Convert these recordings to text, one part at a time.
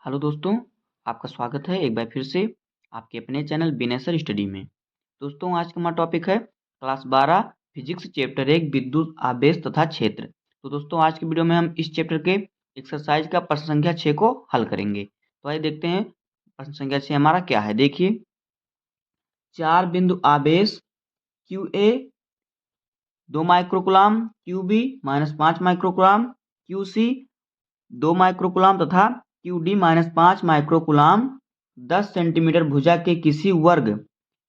Hello दोस्तों, आपका स्वागत है एक बार फिर से आपके अपने चैनल बिनेसर स्टडी में। दोस्तों, आज का हमारा टॉपिक है क्लास 12 फिजिक्स चैप्टर 1 विद्युत आवेश तथा क्षेत्र। तो दोस्तों, आज की वीडियो में हम इस चैप्टर के एक्सरसाइज का प्रश्न संख्या 6 को हल करेंगे। तो आइए देखते हैं प्रश्न संख्या 6 हमारा क्या है। देखिए, 4 बिंदु आवेश Q A 2 microcoulomb, Q B -5 microcoulomb, Q C 2 microcoulomb तथा क्यू डी -5 माइक्रोकुलाम 10 सेंटीमीटर भुजा के किसी वर्ग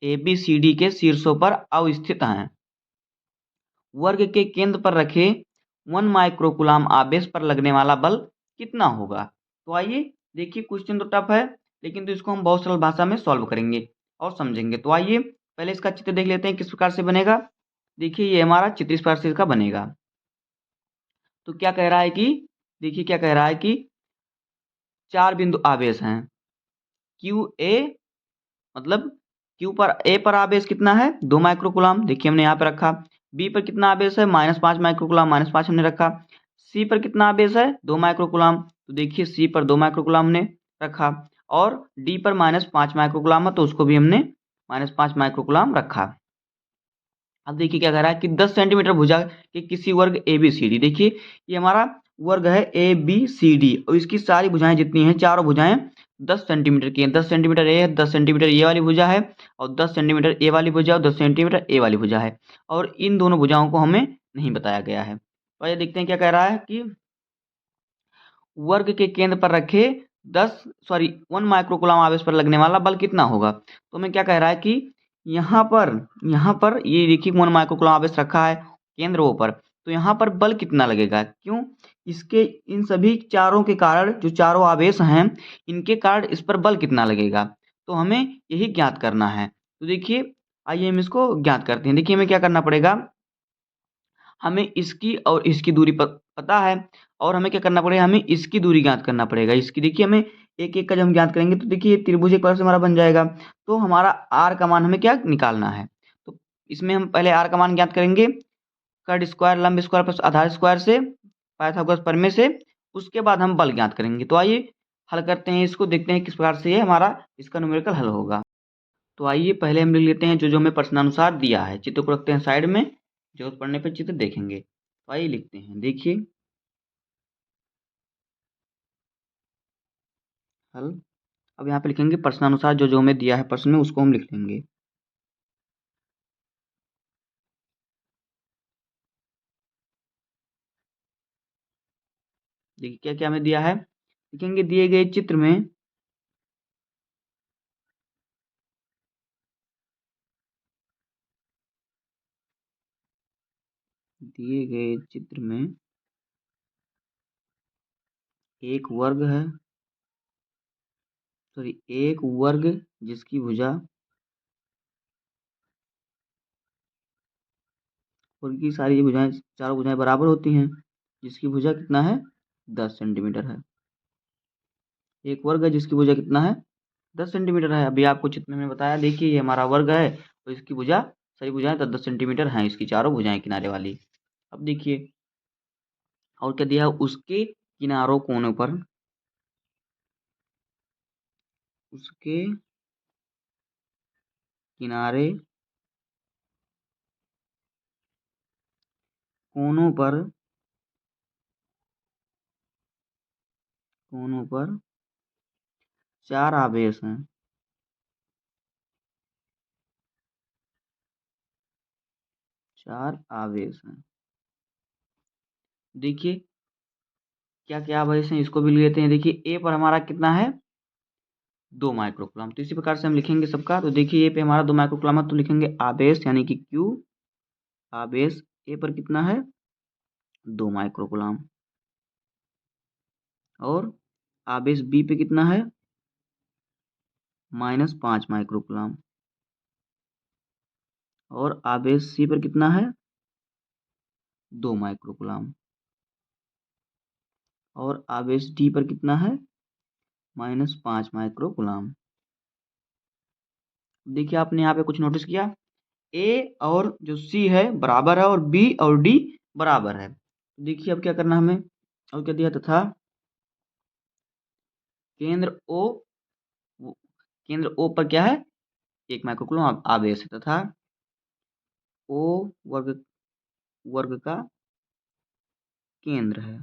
ए बी सी डी के शीर्षों पर अवस्थित हैं। वर्ग के केंद्र पर रखे 1 माइक्रोकुलाम आवेश पर लगने वाला बल कितना होगा। तो आइए देखिए, क्वेश्चन तो टफ है लेकिन तो इसको हम बहुत सरल भाषा में सॉल्व करेंगे और समझेंगे। तो आइए पहले इसका चित्र देख लेते हैं किस प्रकार से बनेगा। देखिए, ये हमारा चित्र इस प्रकार से इसका बनेगा। तो क्या कह रहा है कि देखिए क्या कह रहा है कि 4 बिंदु आवेश हैं। क्यू ए मतलब क्यू पर ए पर आवेश कितना है 2 माइक्रोकुलाम, देखिए हमने यहाँ पे रखा। बी पर कितना आवेश है -5 माइक्रोकुलाम, -5 हमने रखा। सी पर कितना आवेश है 2 माइक्रोकुलाम, तो देखिए सी पर 2 माइक्रोकुलाम हमने रखा। और डी पर -5 माइक्रोकुलाम है तो उसको भी हमने -5 माइक्रोकुलाम रखा। अब देखिए क्या कह रहा है कि 10 सेंटीमीटर भुजा के किसी वर्ग ए बी सी डी। देखिए ये हमारा वर्ग है ए बी सी डी और इसकी सारी भुजाएं जितनी हैं चारों भुजाएं 10 सेंटीमीटर की हैं। 10 सेंटीमीटर ए है, 10 सेंटीमीटर ये वाली भुजा है और 10 सेंटीमीटर ए वाली भुजा और 10 सेंटीमीटर ए वाली भुजा है। और इन दोनों भुजाओं को हमें नहीं बताया गया है। तो आइए देखते हैं क्या कह रहा है कि वर्ग के केंद्र पर रखे 1 माइक्रोकुलाम आवेश पर लगने वाला बल कितना होगा। तो हमें क्या कह रहा है कि यहाँ पर ये देखिए 1 माइक्रोकुलाम आवेश रखा है केंद्र ओ पर, तो यहाँ पर बल कितना लगेगा। क्यों, इसके इन सभी चारों के कारण जो चारों आवेश हैं इनके कारण इस पर बल कितना लगेगा, तो हमें यही ज्ञात करना है। तो देखिए आइए हम इसको ज्ञात करते हैं। देखिए हमें क्या करना पड़ेगा, हमें इसकी और इसकी दूरी पता है और हमें क्या करना पड़ेगा, हमें इसकी दूरी ज्ञात करना पड़ेगा। इसकी देखिए हमें एक-एक का जब हम ज्ञात करेंगे तो देखिए ये त्रिभुज एक बार से हमारा बन जाएगा। तो हमारा r का मान हमें क्या निकालना है। तो इसमें हम पहले r का मान ज्ञात करेंगे कर्ण स्क्वायर लंब स्क्वायर प्लस आधार स्क्वायर से पाइथागोरस प्रमेय से। उसके बाद हम बल ज्ञात करेंगे। तो आइए हल करते हैं इसको, देखते हैं किस प्रकार से ये हमारा इसका न्यूमेरिकल हल होगा। तो आइए पहले हम लिख लेते हैं जो हमें प्रश्नानुसार दिया है। चित्र को रखते हैं साइड में, जरूरत पड़ने पर चित्र देखेंगे। तो आइए लिखते हैं। देखिए हल, अब यहाँ पे लिखेंगे प्रश्नानुसार जो हमें दिया है प्रश्न में उसको हम लिख लेंगे। देखिए क्या क्या हमें दिया है, लिखेंगे दिए गए चित्र में एक वर्ग है, सॉरी एक वर्ग जिसकी भुजा वर्ग की सारी भुजाएं चारों भुजाएं बराबर होती हैं, जिसकी भुजा कितना है 10 सेंटीमीटर है। एक वर्ग है जिसकी भुजा कितना है 10 सेंटीमीटर है। अभी आपको चित्र में बताया, देखिए ये हमारा वर्ग है और इसकी भुजा सही भुजाएं 10-10 सेंटीमीटर हैं, इसकी चारों भुजाएं किनारे वाली। अब देखिए और क्या दिया है, उसके किनारों कोनों पर उसके किनारे कोनों पर 4 आवेश हैं। 4 आवेश हैं। देखिए क्या क्या आवेश हैं इसको भी लेते हैं। देखिए ए पर हमारा कितना है 2 माइक्रोकुलाम, तो इसी प्रकार से हम लिखेंगे सबका। तो देखिए ए पे हमारा 2 माइक्रोकुलाम है तो लिखेंगे आवेश यानी कि क्यू आवेश ए पर कितना है 2 माइक्रोकुलाम। और आवेश बी पे कितना है -5 माइक्रोकुलाम। और आवेश सी पर कितना है 2 माइक्रोकुलाम। और आवेश डी पर कितना है -5 माइक्रोकुलाम। देखिए आपने यहाँ पे कुछ नोटिस किया, ए और जो सी है बराबर है और बी और डी बराबर है। देखिए अब क्या करना हमें, और क्या दिया तथा केंद्र O, केंद्र O पर क्या है, 1 माइक्रोकूलम आवेश है तथा O वर्ग वर्ग का केंद्र है।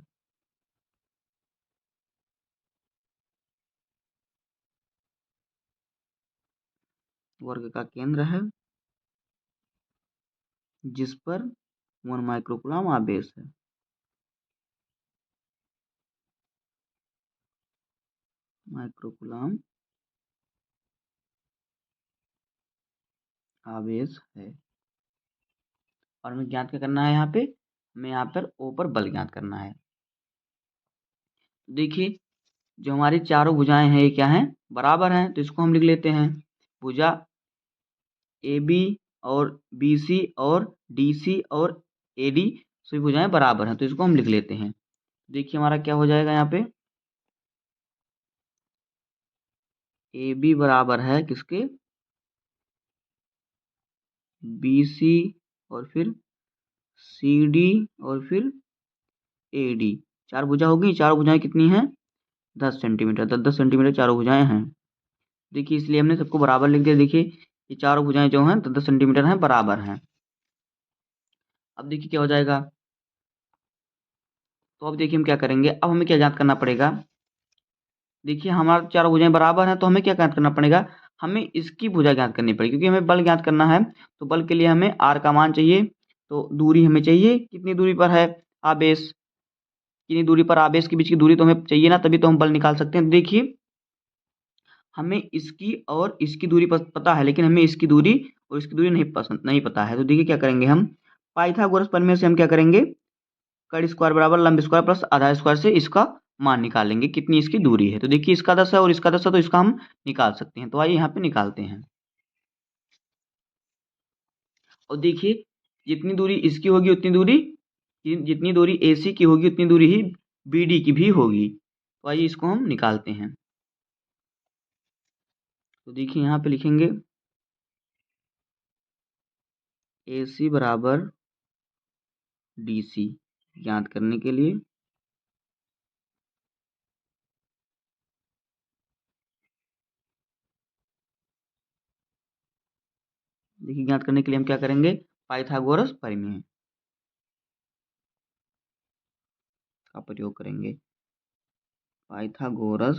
वर्ग का केंद्र है जिस पर 1 माइक्रोकूलम आवेश है। माइक्रोकूलम आवेश है। और हमें ज्ञात क्या करना है, यहाँ पे हमें यहाँ पर O पर बल ज्ञात करना है। देखिए जो हमारी चारों भुजाएं हैं ये क्या हैं, बराबर हैं, तो इसको हम लिख लेते हैं। भुजा AB और BC और DC और AD सभी भुजाएं बराबर हैं, तो इसको हम लिख लेते हैं। देखिए हमारा क्या हो जाएगा, यहाँ पे AB बराबर है किसके, BC और फिर CD और फिर AD। चार भुजा होगी, चारों भुजाएं कितनी हैं, 10 सेंटीमीटर, 10-10 सेंटीमीटर चारों भुजाएं हैं। देखिए इसलिए हमने सबको बराबर लिख दिया। देखिए ये चारों भुजाएं जो हैं 10-10 सेंटीमीटर हैं, बराबर हैं। अब देखिए क्या हो जाएगा, तो अब देखिए हम क्या करेंगे, अब हमें क्या ज्ञात करना पड़ेगा। देखिए हमारा चारों भुजाएं बराबर हैं, तो हमें क्या ज्ञात करना पड़ेगा, हमें इसकी भुजा ज्ञात करनी पड़ेगी, क्योंकि हमें बल ज्ञात करना है। तो बल के लिए हमें R का मान चाहिए, तो दूरी हमें चाहिए, कितनी दूरी पर है आवेश, कितनी दूरी पर आवेश के बीच की दूरी तो हमें चाहिए ना, तभी तो हम बल निकाल सकते हैं। देखिए हमें इसकी और इसकी दूरी पता है, लेकिन हमें इसकी दूरी और इसकी दूरी नहीं पता है। तो देखिए क्या करेंगे हम, पाइथागोरस प्रमेय से हम क्या करेंगे, कड़ स्क्वायर बराबर लंब स्क्वायर प्लस आधा स्क्वायर से इसका मान निकालेंगे, कितनी इसकी दूरी है। तो देखिए इसका 10 है और इसका 10 है, तो इसका हम निकाल सकते हैं। तो आइए यहाँ पे निकालते हैं। और देखिए जितनी दूरी इसकी होगी उतनी दूरी, जितनी दूरी AC की होगी उतनी दूरी ही BD की भी होगी। तो आइए इसको हम निकालते हैं। तो देखिए यहाँ पे लिखेंगे AC बराबर DC ज्ञात करने के लिए देखिए ज्ञात करने के लिए हम क्या करेंगे, पाइथागोरस प्रमेय का प्रयोग करेंगे। पाइथागोरस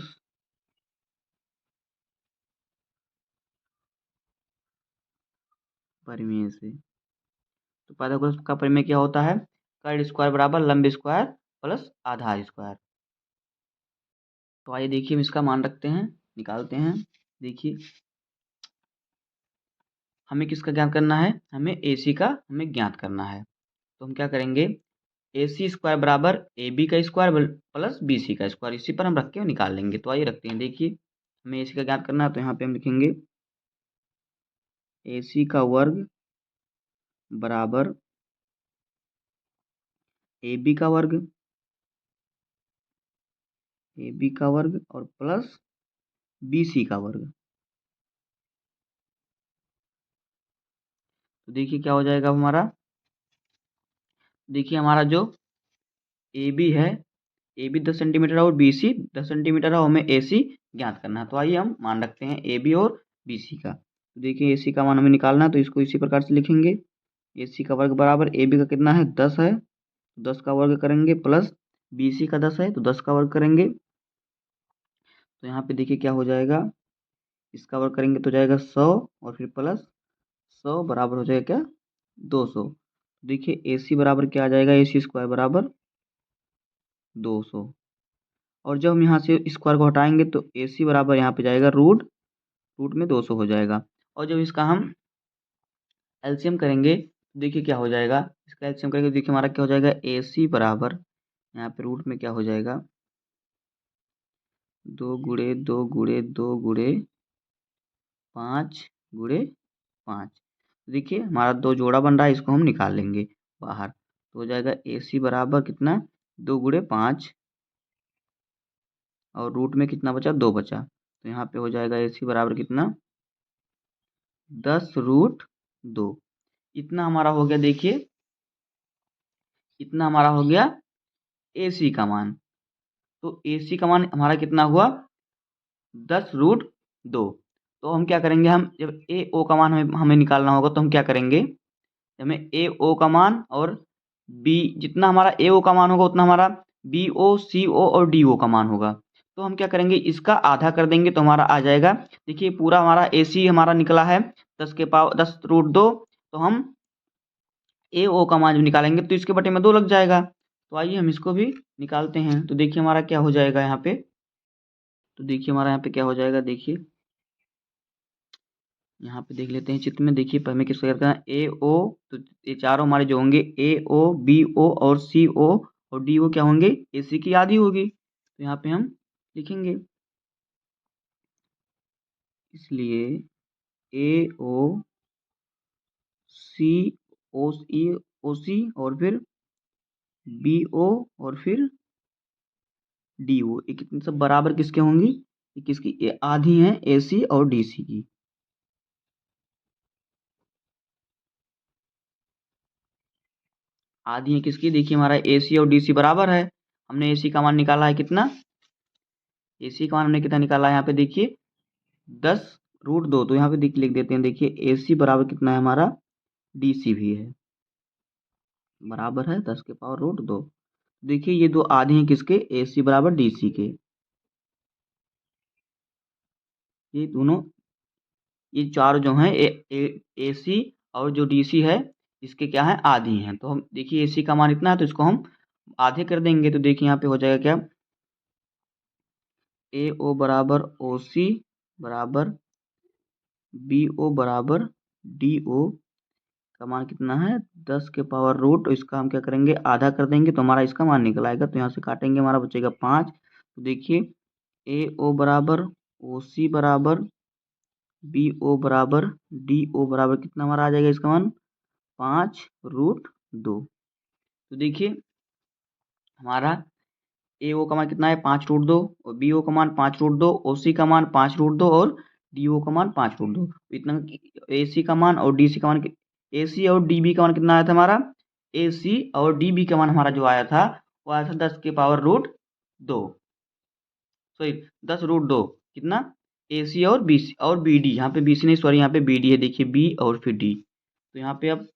प्रमेय से, तो पाइथागोरस का प्रमेय क्या होता है, कर्ण स्क्वायर बराबर लंब स्क्वायर प्लस आधा स्क्वायर। तो आइए देखिए हम इसका मान रखते हैं, निकालते हैं। देखिए हमें किसका ज्ञात करना है, हमें AC का हमें ज्ञात करना है। तो हम क्या करेंगे, AC स्क्वायर बराबर AB का स्क्वायर प्लस BC का स्क्वायर, इसी पर हम रख के निकाल लेंगे। तो आइए रखते हैं। देखिए हमें AC का ज्ञात करना है, तो यहाँ पे हम लिखेंगे AC का वर्ग बराबर AB का वर्ग, AB का वर्ग और प्लस BC का वर्ग। तो देखिए क्या हो जाएगा हमारा, देखिए हमारा जो AB है, AB 10 सेंटीमीटर और BC 10 सेंटीमीटर है, हमें AC ज्ञात करना है। तो आइए हम मान रखते हैं AB और BC का। तो देखिए AC का मान हमें निकालना है, तो इसको इसी प्रकार से लिखेंगे, AC का वर्ग बराबर AB का कितना है, 10 है, 10 का वर्ग करेंगे, प्लस BC का 10 है, तो 10 का वर्ग करेंगे। तो यहाँ पे देखिए क्या हो जाएगा, इसका वर्ग करेंगे तो जाएगा 100 और फिर प्लस 100 बराबर हो जाएगा क्या, 200। देखिए AC बराबर क्या आ जाएगा, AC स्क्वायर बराबर 200। और जब हम यहाँ से स्क्वायर को हटाएंगे तो AC बराबर यहाँ पे जाएगा रूट, रूट में 200 हो जाएगा। और जब इसका हम एलसीएम करेंगे तो देखिए क्या हो जाएगा, इसका एलसीएम करेंगे तो देखिए हमारा क्या हो जाएगा, AC बराबर यहाँ पे रूट में क्या हो जाएगा, 2 गुणे 2 गुणे 2 गुणे 5 गुणे 5। देखिए हमारा 2 जोड़ा बन रहा है, इसको हम निकाल लेंगे बाहर। तो हो जाएगा AC बराबर कितना, 2 गुणे 5 और रूट में कितना बचा, 2 बचा। तो यहाँ पे हो जाएगा AC बराबर कितना, 10√2। इतना हमारा हो गया। देखिए इतना हमारा हो गया AC का मान। तो AC का मान हमारा कितना हुआ, 10√2। तो हम क्या करेंगे, हम जब ए ओ का मान हमें निकालना होगा तो हम क्या करेंगे, हमें ए ओ का मान और बी, जितना हमारा ए ओ का मान होगा उतना हमारा बी ओ सी ओ और डी ओ का मान होगा। तो हम क्या करेंगे, इसका आधा कर देंगे तो हमारा आ जाएगा। देखिए पूरा हमारा ए सी हमारा निकला है 10√2। तो हम ए ओ का मान जब निकालेंगे तो इसके बटे में 2 लग जाएगा। तो आइए हम इसको भी निकालते हैं। तो देखिए हमारा क्या हो जाएगा यहाँ पे, तो देखिए हमारा यहाँ पे क्या हो जाएगा, देखिए यहाँ पे देख लेते हैं चित्र में। देखिए हमें किसका करना है, ए ओ, तो ये चारों हमारे जो होंगे ए ओ बी ओ और सी ओ और डी ओ क्या होंगे, ए सी की आधी होगी। तो यहाँ पे हम लिखेंगे, इसलिए ए ओ सी ओ सी ओ सी और फिर बी ओ और फिर डी ओ, ये कितने सब बराबर किसके होंगी, ये किसकी, ये आधी हैं ए सी और डी सी की। आधी है किसकी, देखिए हमारा ए सी और डी सी बराबर है। हमने ए सी का मान निकाला है कितना, ए सी का मान हमने कितना निकाला है, यहाँ पे देखिए 10√2। तो यहाँ पे लिख देते हैं, देखिए ए सी बराबर कितना है हमारा, डी सी भी है, बराबर है 10√2। देखिए ये दो आधे हैं किसके, ए सी बराबर डी सी के। ये दोनों, ये चार जो हैं ए सी और जो डी सी है, इसके क्या है, आधी हैं। तो हम देखिए ए सी का मान इतना है तो इसको हम आधे कर देंगे। तो देखिए यहाँ पे हो जाएगा क्या, ए ओ बराबर ओ सी बराबर बी ओ बराबर डी ओ का मान कितना है, 10√, इसका हम क्या करेंगे, आधा कर देंगे तो हमारा इसका मान निकल आएगा। तो यहाँ से काटेंगे, हमारा बचेगा 5। तो देखिए ए ओ बराबर ओ सी बराबर बी ओ बराबर डी ओ बराबर कितना हमारा आ जाएगा, इसका मान 5√2। तो देखिए हमारा ए ओ का मान कितना है, 5√2, और बी ओ का मान 5√2, ओ सी का मान 5√2 और डी ओ का मान 5√2। इतना ए सी का मान और डी सी का मान, ए सी और डी बी का मान कितना आया था हमारा, ए सी और डी बी का मान हमारा जो आया था वो आया था 10√2, सॉरी 10√2 कितना, ए सी और बी सी और बी डी, यहाँ पे बी सी नहीं सॉरी यहाँ पे बी डी है, देखिए बी और फिर डी। तो यहाँ पे अब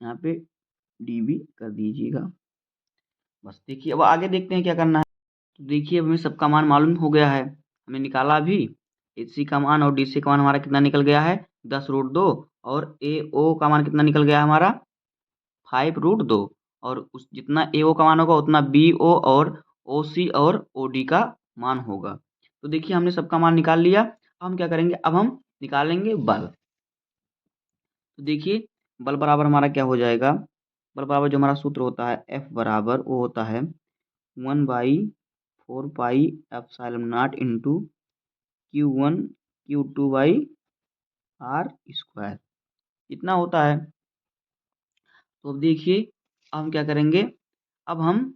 यहाँ पे डी बी कर दीजिएगा। बस देखिए अब आगे देखते हैं क्या करना है। तो देखिए अब हमें सबका मान मालूम हो गया है, हमने निकाला भी। ए सी का मान और डी सी का मान हमारा कितना निकल गया है, 10√2, और ए ओ का मान कितना निकल गया है हमारा, 5√2। और उस जितना ए ओ का मान होगा उतना बी ओ और ओ सी और ओ डी का मान होगा। तो देखिए हमने सबका मान निकाल लिया। अब हम क्या करेंगे, अब हम निकालेंगे बल। तो देखिए बल बराबर हमारा क्या हो जाएगा, बल बराबर जो हमारा सूत्र होता है एफ बराबर वो होता है 1/4 pi epsilon not into Q1 Q2/r², इतना होता है। तो अब देखिए अब हम क्या करेंगे, अब हम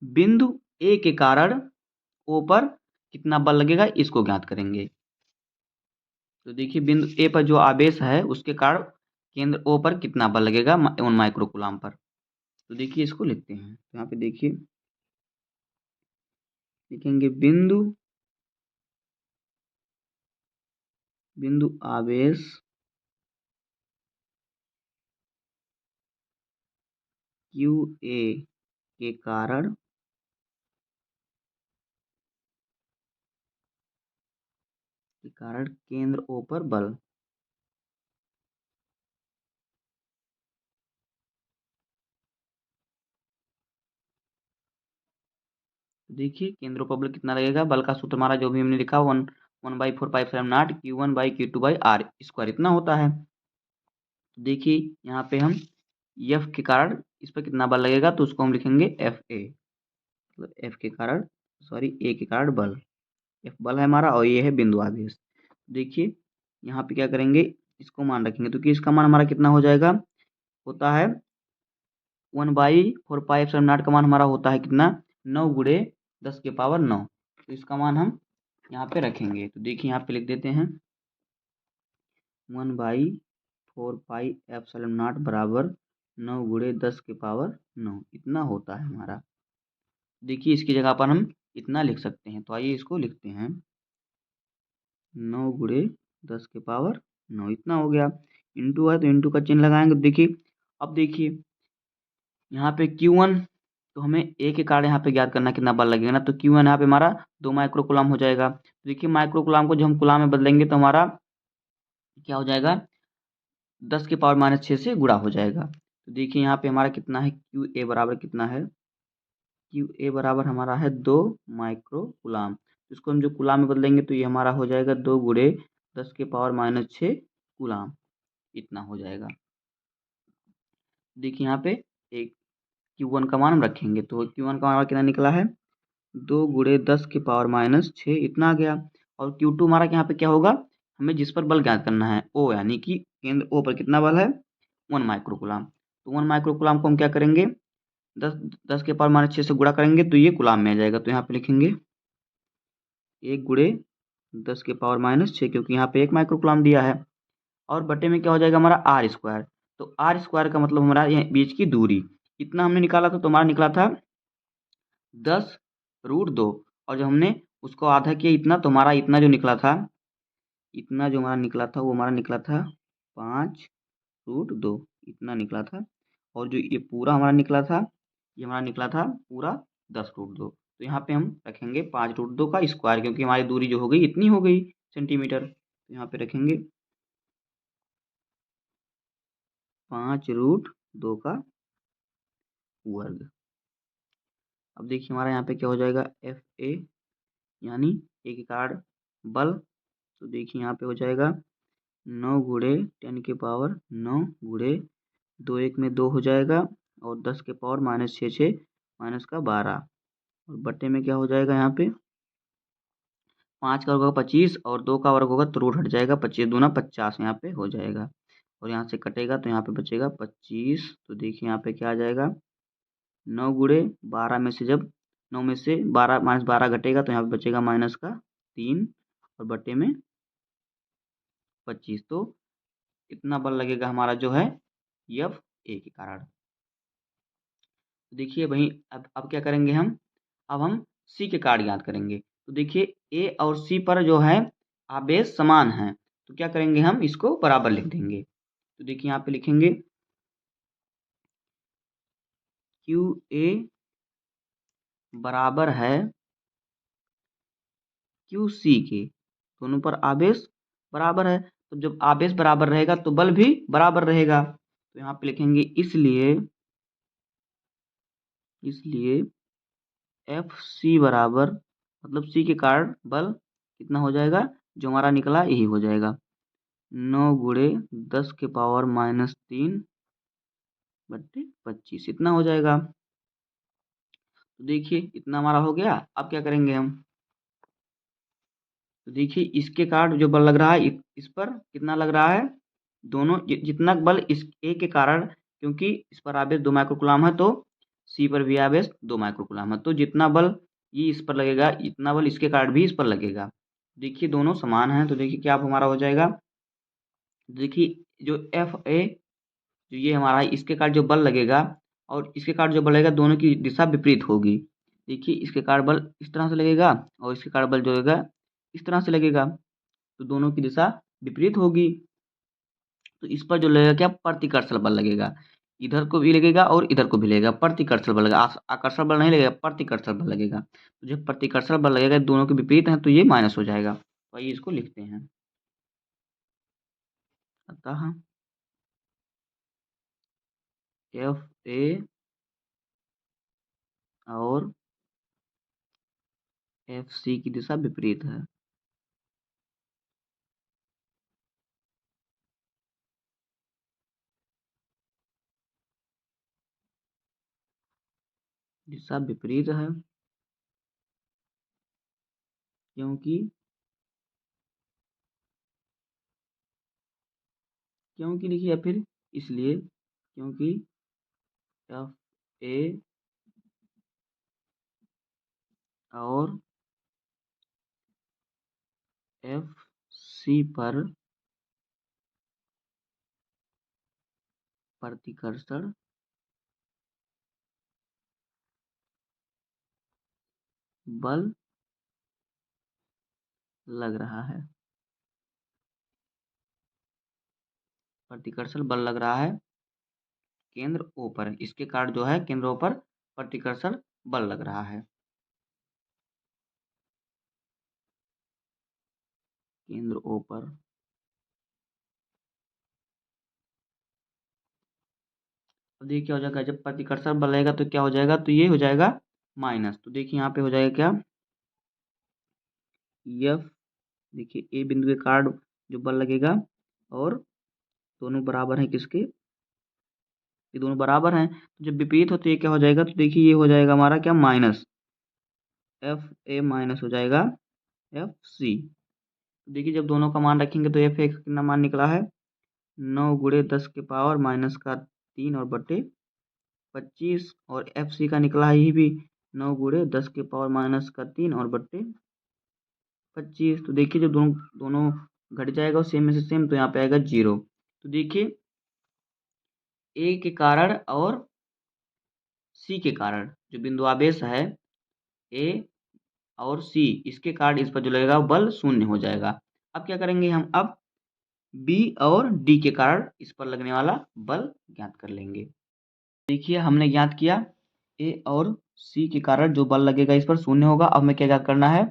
बिंदु ए के कारण ओ पर कितना बल लगेगा इसको ज्ञात करेंगे। तो देखिए बिंदु ए पर जो आवेश है उसके कारण केंद्र ओ पर कितना बल लगेगा 1 माइक्रोकूलम पर। तो देखिए इसको लिखते हैं, तो यहाँ पे देखिए लिखेंगे बिंदु आवेश क्यू ए के कारण केंद्र ओ पर बल। देखिए केंद्र पर बल कितना लगेगा, बल का सूत्र हमारा जो भी हमने लिखा 1/4 पाई एप्सिलॉन नॉट Q1/Q2/r², इतना होता है। तो देखिए यहाँ पे हम एफ के कारण इस पर कितना बल लगेगा तो उसको हम लिखेंगे एफ ए, मतलब एफ के कारण सॉरी ए के कारण बल, एफ बल है हमारा और ये है बिंदु आवेश। देखिए यहाँ पे क्या करेंगे, इसको मान रखेंगे, तो कि इसका मान हमारा कितना हो जाएगा, होता है 1/4 पाई एप्सिलॉन नॉट का मान हमारा होता है कितना, 9 × 10⁻⁹। तो इसका मान हम यहाँ पे रखेंगे। तो देखिए यहाँ पे लिख देते हैं 1/4 पाई एप्सिलॉन नॉट बराबर 9 × 10⁻⁹, इतना होता है हमारा। देखिए इसकी जगह पर हम इतना लिख सकते हैं। तो आइए इसको लिखते हैं, 9 गुणे 10 के पावर 9, इतना हो गया। इंटू है तो इंटू का चिन्ह लगाएंगे। देखिए, अब देखिए यहाँ पे Q1, तो हमें ए के कारण यहाँ पे ज्ञात करना कितना बल लगेगा ना, तो Q1 यहाँ पे हमारा 2 माइक्रो कूलम हो जाएगा। तो देखिए माइक्रो कूलम को जो हम कूलम में बदलेंगे तो हमारा क्या हो जाएगा, 10 के पावर माइनस 6 से गुणा हो जाएगा। तो देखिए यहाँ पे हमारा कितना है, क्यू ए बराबर कितना है, क्यू ए बराबर हमारा है 2 माइक्रो कूलम। इसको हम जो कूलम में बदलेंगे तो ये हमारा हो जाएगा 2 गुणे 10 के पावर माइनस 6 कूलम, इतना हो जाएगा। देखिए यहाँ पे एक Q1 का मान हम रखेंगे तो Q1 का मान कितना निकला है, 2 गुणे 10 के पावर माइनस 6, इतना आ गया। और Q2 हमारा यहाँ पे क्या होगा, हमें जिस पर बल ज्ञात करना है O, यानी कि केंद्र O पर कितना बल है, 1 माइक्रो कूलम। तो 1 माइक्रो कूलम को हम क्या करेंगे, 10 के पावर माइनस 6 से गुणा करेंगे तो ये कूलम में आ जाएगा। तो यहाँ पे लिखेंगे 1 गुणे 10 के पावर माइनस 6, क्योंकि यहाँ पे 1 माइक्रो कूलम दिया है। और बटे में क्या हो जाएगा हमारा आर स्क्वायर। तो आर स्क्वायर का मतलब हमारा ये बीच की दूरी, इतना हमने निकाला था, तो हमारा निकला था 10√2। और जब हमने उसको आधा किया इतना, तो हमारा इतना जो निकला था, इतना जो हमारा निकला था वो हमारा निकला था 5√2, इतना निकला था। और जो ये पूरा हमारा निकला था, ये हमारा निकला था पूरा 10√2। तो यहाँ पे हम रखेंगे 5√2 का स्क्वायर, क्योंकि हमारी दूरी जो हो गई इतनी हो गई सेंटीमीटर। तो यहाँ पे रखेंगे 5√2 का वर्ग। अब देखिए हमारा यहाँ पे क्या हो जाएगा, एफ ए, यानी एक इकाई बल। तो देखिए यहाँ पे हो जाएगा 9 गुणे 10 के पावर 9 गुणे 2, 1 में 2 हो जाएगा, और 10 के पावर माइनस 6, 6 माइनस का 12, और बट्टे में क्या हो जाएगा, यहाँ पे 5 का वर्ग होगा 25, और 2 का वर्ग होगा तो रूट हट जाएगा, 25 दूना 50 यहाँ पे हो जाएगा। और यहाँ से कटेगा तो यहाँ पे बचेगा 25। तो देखिए यहाँ पे क्या आ जाएगा, 9 गुणे 12 में से जब 9 में से 12 माइनस 12 घटेगा तो यहाँ पे बचेगा माइनस का 3, और बटे में 25। तो इतना बल लगेगा हमारा जो है एफ ए के कारण। तो देखिए वहीं अब क्या करेंगे हम, अब हम सी के कारण ज्ञात करेंगे। तो देखिए ए और सी पर जो है आवेश समान है, तो क्या करेंगे, हम इसको बराबर लिख देंगे। तो देखिए यहाँ पे लिखेंगे क्यू ए बराबर है क्यू सी के, दोनों पर आवेश बराबर है। तो जब आवेश बराबर रहेगा तो बल भी बराबर रहेगा। तो यहाँ पे लिखेंगे इसलिए इसलिए एफ सी बराबर, मतलब सी के कारण बल कितना हो जाएगा, जो हमारा निकला यही हो जाएगा, 9 गुणे 10 के पावर माइनस 3 बट्टे 25, इतना हो जाएगा। तो देखिए इतना हमारा हो गया। अब क्या करेंगे हम, तो देखिए इसके कारण जो बल लग रहा है इस पर कितना लग रहा है, दोनों जितना बल इस ए के कारण, क्योंकि इस पर आवेश 2 माइक्रो कूलम है, तो सी पर भी आवेश 2 माइक्रो कूलम है, तो जितना बल ये इस पर लगेगा इतना बल इसके कारण भी इस पर लगेगा। देखिए दोनों समान हैं, तो देखिए क्या अब हमारा हो जाएगा, देखिए जो एफ ए, जो ये हमारा है, इसके कारण जो बल लगेगा और इसके कारण जो बल लगेगा, दोनों की दिशा विपरीत होगी। देखिए इसके कारण बल इस तरह से लगेगा और इसके कारण बल जो लगेगा इस तरह से लगेगा, तो दोनों की दिशा विपरीत होगी। तो इस पर जो लगेगा क्या, प्रतिकर्षण बल लगेगा, इधर को भी लगेगा और इधर को भी लगेगा, प्रतिकर्षण बल लगेगा, आकर्षण बल नहीं लगेगा, प्रतिकर्षण बल लगेगा। तो जब प्रतिकर्षण बल लगेगा दोनों के विपरीत हैं तो ये माइनस हो जाएगा। तो आइए इसको लिखते हैं, अतः एफ ए और एफ सी की दिशा विपरीत है। दिशा विपरीत है क्योंकि क्योंकि लिखिए, या फिर इसलिए क्योंकि एफ ए और एफ सी पर प्रतिकर्षण बल लग रहा है, प्रतिकर्षण बल लग रहा है केंद्र O पर। इसके कारण जो है केंद्र O पर प्रतिकर्षण बल लग रहा है, केंद्र O पर। अब देखिए क्या हो जाएगा, जब प्रतिकर्षण बल लगेगा तो क्या हो जाएगा, तो ये हो जाएगा माइनस। तो देखिए यहाँ पे हो जाएगा क्या, F, देखिए ए बिंदु के कारण जो बल लगेगा, और दोनों बराबर हैं किसके, ये दोनों बराबर हैं, तो जब विपरीत हो तो ये क्या हो जाएगा, तो देखिए ये हो जाएगा हमारा क्या, माइनस एफ ए माइनस हो जाएगा एफ सी। देखिए जब दोनों का मान रखेंगे तो एफ ए का कितना मान निकला है, 9 × 10⁻³ और बटे 25, और एफ सी का निकला है ये भी 9 × 10⁻³ और बटे 25। तो देखिए जब दोनों दोनों घट जाएगा और सेम में से सेम, तो यहाँ पे आएगा 0। तो देखिए ए के कारण और सी के कारण जो बिंदु आवेश है ए और सी, इसके कारण इस पर जो लगेगा वो बल शून्य हो जाएगा। अब क्या करेंगे हम, अब बी और डी के कारण इस पर लगने वाला बल ज्ञात कर लेंगे। देखिए हमने ज्ञात किया ए और सी के कारण जो बल लगेगा इस पर शून्य होगा। अब हमें क्या ज्ञात करना है,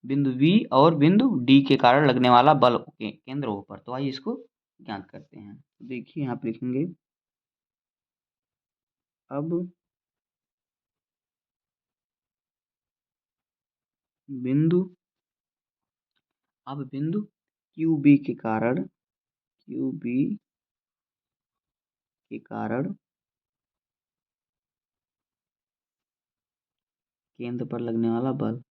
बिंदु बी और बिंदु डी के कारण लगने वाला बल के केंद्र O पर। तो आइए इसको ज्ञात करते हैं। देखिए यहाँ पे लिखेंगे, अब बिंदु क्यू बी के कारण केंद्र पर लगने वाला बल,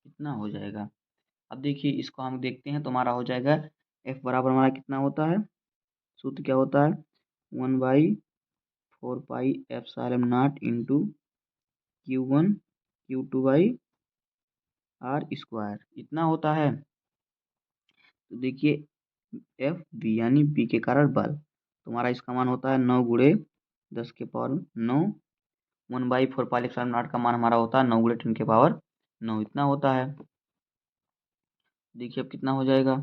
कितना हो जाएगा। अब देखिए इसको हम देखते हैं, तो हमारा हो जाएगा एफ बराबर हमारा कितना होता है, सूत्र क्या होता है, 1/4πε0 इंटू Q1 Q2/r², इतना होता है। तो देखिए एफ बी यानी बी के कारण बल, तुम्हारा इसका मान होता है 9 × 10⁹ 1/4πε0 का मान हमारा होता है 9 × 10⁹ इतना होता है। देखिए अब कितना हो जाएगा,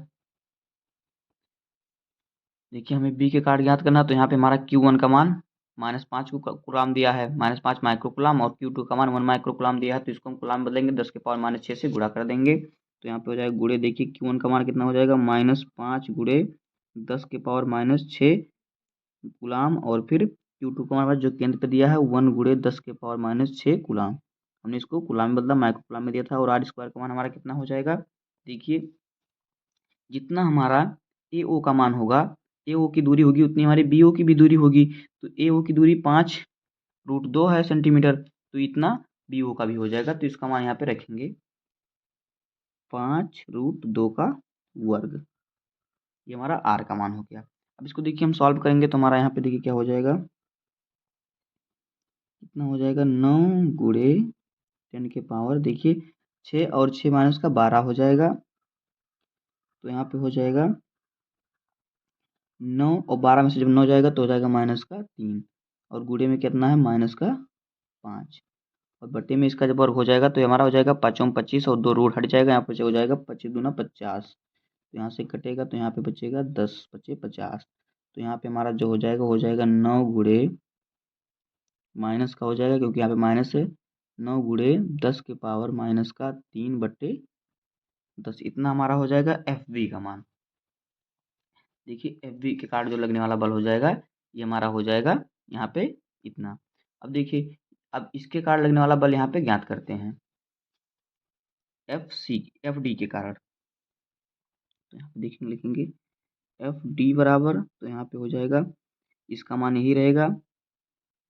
देखिए हमें बी के कारण ज्ञात करना, तो यहाँ पे हमारा Q1 का मान -5 कूलाम दिया है, -5 माइक्रोकूलाम, और Q2 का मान 1 माइक्रोकूलाम दिया है। तो इसको हम कूलाम बदलेंगे, 10⁻⁶ से गुणा कर देंगे, तो यहाँ पे हो जाएगा गुणे। देखिए Q1 का मान कितना हो जाएगा, -5 × 10⁻⁶ कूलाम, और फिर Q2 का मान जो केंद्र पे दिया है 1 × 10⁻⁶ कूलाम। हमने इसको कूलाम में बदला, माइक्रोकूलाम में दिया था। और r² का मान हमारा कितना हो जाएगा, देखिए जितना हमारा ए ओ का मान होगा, ए ओ की दूरी होगी, उतनी हमारी बी ओ की भी दूरी होगी। तो ए ओ की दूरी 5√2 है सेंटीमीटर, तो इतना बी ओ का भी हो जाएगा। तो इसका मान यहाँ पे रखेंगे 5√2 का वर्ग, ये हमारा आर का मान हो गया। अब इसको देखिए हम सॉल्व करेंगे, तो हमारा यहाँ पे देखिए क्या हो जाएगा, कितना हो जाएगा, 9 × 10⁻, देखिए 6 और 6 माइनस का 12 हो जाएगा। तो यहाँ पे हो जाएगा 9 और 12 में से जब 9 जाएगा तो हो जाएगा -3, और गुणे में कितना है, -5, और बटे में इसका जब वर्ग हो जाएगा तो ये हमारा हो जाएगा 5 × 25, और 2 रूट हट जाएगा, यहाँ पे हो जाएगा 25 दूना 50। तो यहाँ से कटेगा तो यहाँ पे बचेगा 10 × 5 = 50। तो यहाँ पे हमारा जो हो जाएगा 9 × माइनस का हो जाएगा, क्योंकि यहाँ पे माइनस है, 9 × 10⁻³ इतना हमारा हो जाएगा एफ बी का मान। देखिए एफ बी के कारण जो लगने वाला बल हो जाएगा, ये हमारा हो जाएगा यहाँ पे इतना। अब देखिए अब इसके कारण लगने वाला बल यहाँ पे ज्ञात करते हैं, एफ डी के कारण। तो यहाँ पे देखेंगे, लिखेंगे एफ डी बराबर, तो यहाँ पे हो जाएगा, इसका मान यही रहेगा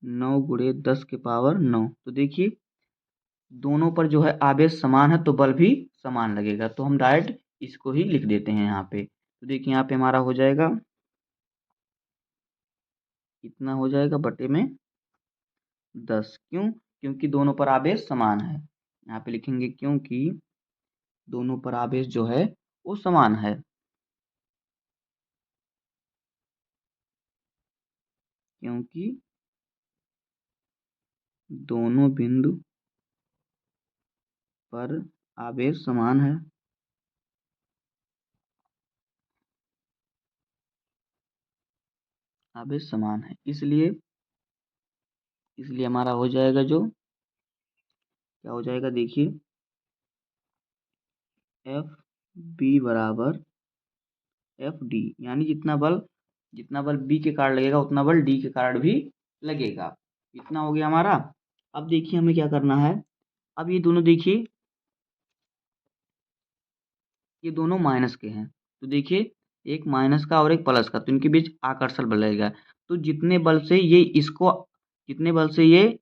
9 × 10⁻⁹। तो देखिए दोनों पर जो है आवेश समान है, तो बल भी समान लगेगा। तो हम डायरेक्ट इसको ही लिख देते हैं यहाँ पे। तो देखिए यहाँ पे हमारा हो जाएगा, इतना हो जाएगा बटे में 10। क्यों, क्योंकि दोनों पर आवेश समान है। यहाँ पे लिखेंगे क्योंकि दोनों पर आवेश जो है वो समान है। क्योंकि दोनों बिंदु पर आवेश समान है। आवेश समान है, इसलिए हमारा हो जाएगा जो क्या हो जाएगा, देखिए एफ बी बराबर एफ डी, यानी जितना बल बी के कारण लगेगा उतना बल डी के कारण भी लगेगा। इतना हो गया हमारा। अब देखिए हमें क्या करना है। अब ये दोनों देखिए, ये दोनों माइनस के हैं, तो देखिए एक माइनस का और एक प्लस का, तो इनके बीच आकर्षण बल लगेगा। तो जितने बल से ये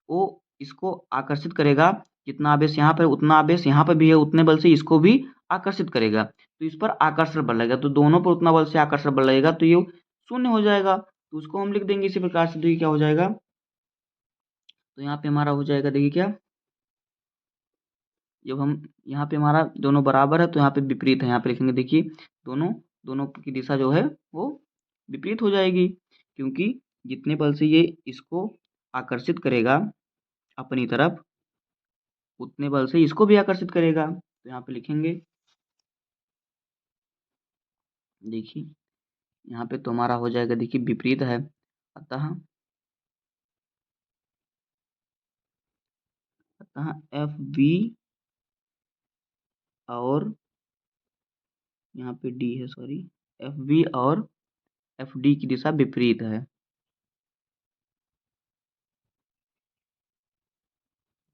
वो इसको आकर्षित करेगा, जितना आवेश यहाँ पर उतना आवेश यहाँ पर भी है, उतने बल से इसको भी आकर्षित करेगा, तो इस पर आकर्षण बल लगेगा। तो दोनों पर उतना बल से आकर्षण बल लगेगा, तो ये शून्य हो जाएगा। तो उसको हम लिख देंगे इसी प्रकार से। तो ये क्या हो जाएगा, तो यहाँ पे हमारा हो जाएगा, देखिए क्या, जब हम यहाँ पे हमारा दोनों बराबर है तो यहाँ पे विपरीत है, यहाँ पे लिखेंगे, देखिए दोनों दोनों की दिशा जो है वो विपरीत हो जाएगी, क्योंकि जितने बल से ये इसको आकर्षित करेगा अपनी तरफ, उतने बल से इसको भी आकर्षित करेगा। तो यहाँ पे लिखेंगे, देखिए यहाँ पे तो हमारा हो जाएगा, देखिए विपरीत है, अतः एफ बी और यहाँ पे डी है, सॉरी, एफ बी और एफ डी की दिशा विपरीत है।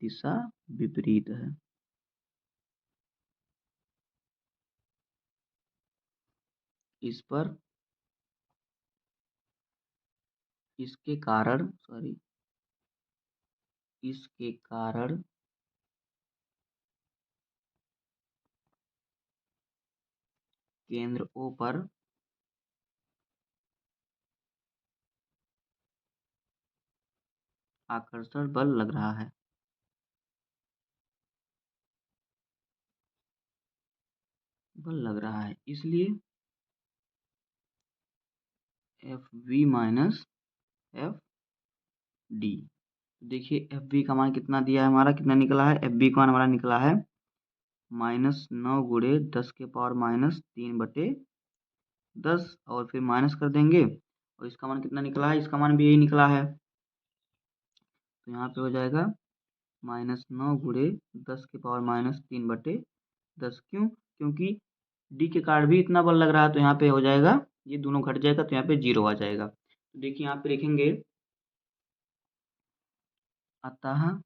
दिशा विपरीत है। इस पर इसके कारण, सॉरी, इसके कारण केंद्र O पर आकर्षण बल लग रहा है। बल लग रहा है, इसलिए F V minus F D. देखिए एफ बी का मान कितना दिया है, हमारा कितना निकला है, एफ बी का मान हमारा निकला है -9 × 10⁻³ और फिर माइनस कर देंगे, और इसका मान कितना निकला है, इसका मान भी यही निकला है। तो यहाँ पे हो जाएगा -9 × 10⁻³ क्यों, क्योंकि डी के कारण भी इतना बल लग रहा है, तो यहाँ पे हो जाएगा, ये दोनों घट जाएगा, तो यहाँ पे 0 आ जाएगा। तो देखिए यहाँ पे लिखेंगे, अतः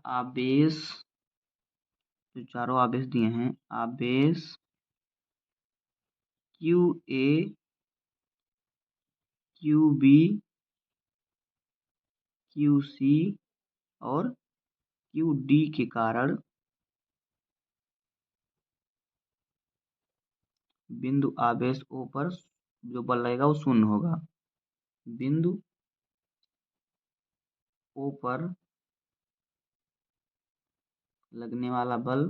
आवेश, जो चारों आवेश दिए हैं, आवेश Q A, Q B, Q C और क्यू डी के कारण बिंदु आवेश O पर जो बल लगेगा वो शून्य होगा। बिंदु O पर लगने वाला बल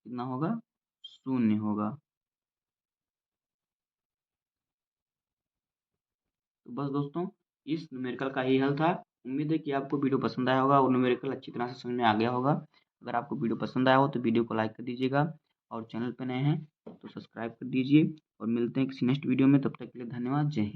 कितना होगा, शून्य होगा। तो बस दोस्तों, इस न्यूमेरिकल का ही हल था। उम्मीद है कि आपको वीडियो पसंद आया होगा और न्यूमेरिकल अच्छी तरह से समझ में आ गया होगा। अगर आपको वीडियो पसंद आया हो तो वीडियो को लाइक कर दीजिएगा, और चैनल पर नए हैं तो सब्सक्राइब कर दीजिए, और मिलते हैं किसी नेक्स्ट वीडियो में। तब तक के लिए धन्यवाद। जय हिंद।